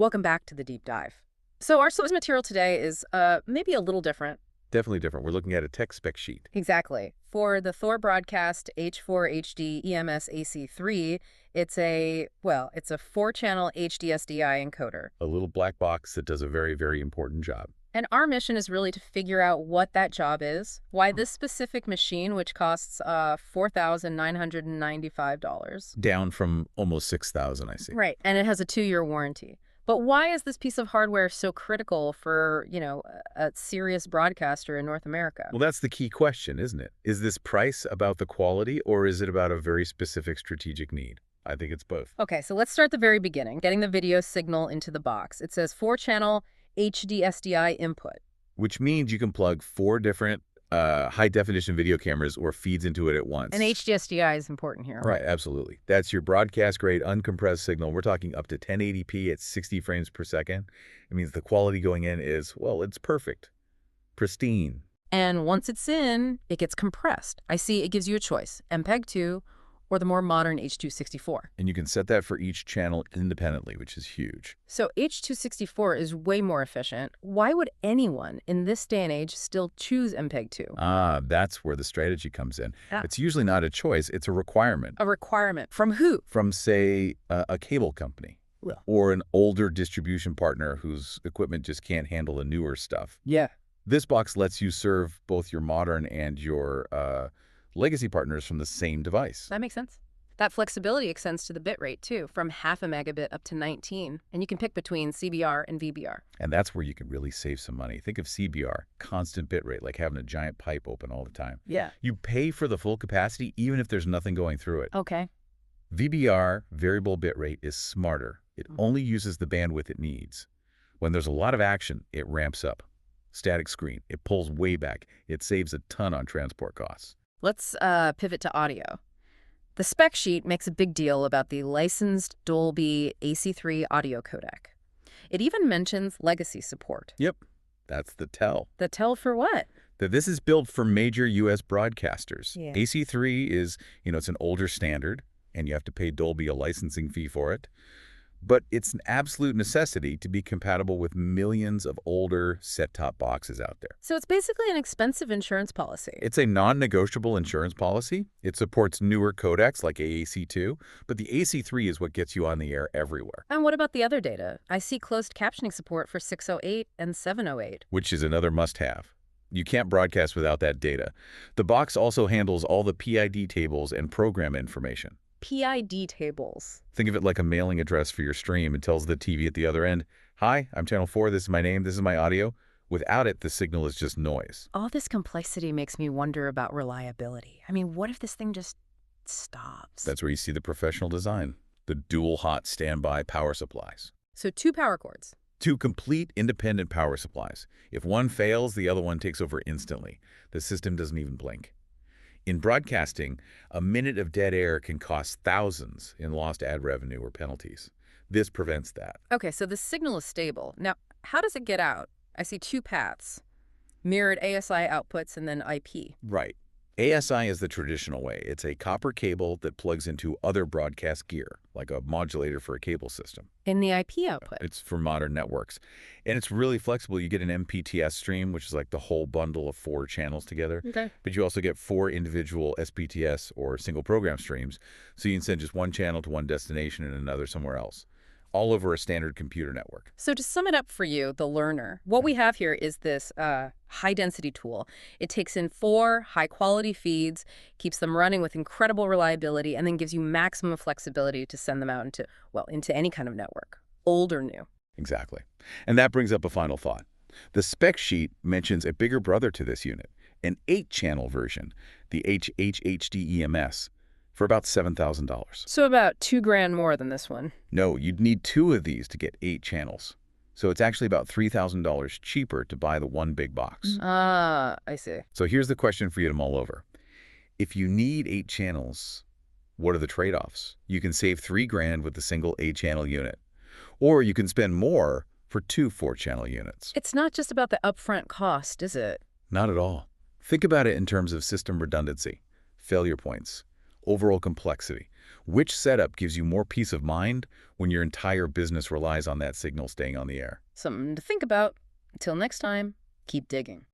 Welcome back to the deep dive. So our source material today is maybe a little different. Definitely different. We're looking at a tech spec sheet. Exactly. For the Thor Broadcast H-4HD-EMS-AC3, it's a 4-channel HD-SDI encoder. A little black box that does a very, very important job. And our mission is really to figure out what that job is, why this specific machine, which costs $4,995. Down from almost $6,000, I see. Right. And it has a 2-year warranty. But why is this piece of hardware so critical for, a serious broadcaster in North America? Well, that's the key question, isn't it? Is this price about the quality, or is it about a very specific strategic need? I think it's both. Okay, so let's start at the very beginning, getting the video signal into the box. It says 4-channel HD-SDI input. Which means you can plug 4 different high-definition video cameras or feeds into it at once. And HD-SDI is important here. Right, absolutely. That's your broadcast-grade uncompressed signal. We're talking up to 1080p at 60 frames per second. It means the quality going in is, well, it's perfect. Pristine. And once it's in, it gets compressed. I see it gives you a choice, MPEG-2 or the more modern H.264. And you can set that for each channel independently, which is huge. So H.264 is way more efficient. Why would anyone in this day and age still choose MPEG-2? That's where the strategy comes in. Yeah. It's usually not a choice, it's a requirement. A requirement. From who? From, say, a cable company. Well. Or an older distribution partner whose equipment just can't handle the newer stuff. Yeah. This box lets you serve both your modern and your legacy partners from the same device. That makes sense. That flexibility extends to the bitrate, too, from 0.5 megabit up to 19. And you can pick between CBR and VBR. And that's where you can really save some money. Think of CBR, constant bitrate, like having a giant pipe open all the time. Yeah. You pay for the full capacity even if there's nothing going through it. Okay. VBR, variable bitrate, is smarter. It only uses the bandwidth it needs. When there's a lot of action, it ramps up. Static screen, it pulls way back. It saves a ton on transport costs. Let's pivot to audio. The spec sheet makes a big deal about the licensed Dolby AC-3 audio codec. It even mentions legacy support. Yep, that's the tell. The tell for what? That this is built for major U.S. broadcasters. Yeah. AC-3 is, it's an older standard, and you have to pay Dolby a licensing fee for it. But it's an absolute necessity to be compatible with millions of older set-top boxes out there. So it's basically an expensive insurance policy. It's a non-negotiable insurance policy. It supports newer codecs like AAC2, but the AC-3 is what gets you on the air everywhere. And what about the other data? I see closed captioning support for 608 and 708. Which is another must-have. You can't broadcast without that data. The box also handles all the PID tables and program information. PID tables. Think of it like a mailing address for your stream. It tells the TV at the other end, "Hi, I'm Channel 4, this is my name, this is my audio." Without it, the signal is just noise. All this complexity makes me wonder about reliability. I mean, what if this thing just stops? That's where you see the professional design. The dual hot standby power supplies. So 2 power cords. 2 complete independent power supplies. If one fails, the other one takes over instantly. The system doesn't even blink. In broadcasting, a minute of dead air can cost thousands in lost ad revenue or penalties. This prevents that. Okay, so the signal is stable. Now, how does it get out? I see 2 paths. Mirrored ASI outputs and then IP. Right. ASI is the traditional way. It's a copper cable that plugs into other broadcast gear, like a modulator for a cable system. And the IP output. It's for modern networks. And it's really flexible. You get an MPTS stream, which is like the whole bundle of 4 channels together. Okay. But you also get 4 individual SPTS or single program streams. So you can send just one channel to one destination and another somewhere else, all over a standard computer network. So to sum it up for you, the learner, what we have here is this high-density tool. It takes in 4 high-quality feeds, keeps them running with incredible reliability, and then gives you maximum flexibility to send them out into any kind of network, old or new. Exactly. And that brings up a final thought. The spec sheet mentions a bigger brother to this unit, an 8-channel version, the HHHD-EMS, for about $7,000. So about $2,000 more than this one. No, you'd need 2 of these to get 8 channels. So it's actually about $3,000 cheaper to buy the one big box. Ah, I see. So here's the question for you to mull over. If you need 8 channels, what are the trade-offs? You can save $3,000 with a single 8-channel unit. Or you can spend more for 2 4-channel units. It's not just about the upfront cost, is it? Not at all. Think about it in terms of system redundancy, failure points, overall complexity. Which setup gives you more peace of mind when your entire business relies on that signal staying on the air? Something to think about. Until next time, keep digging.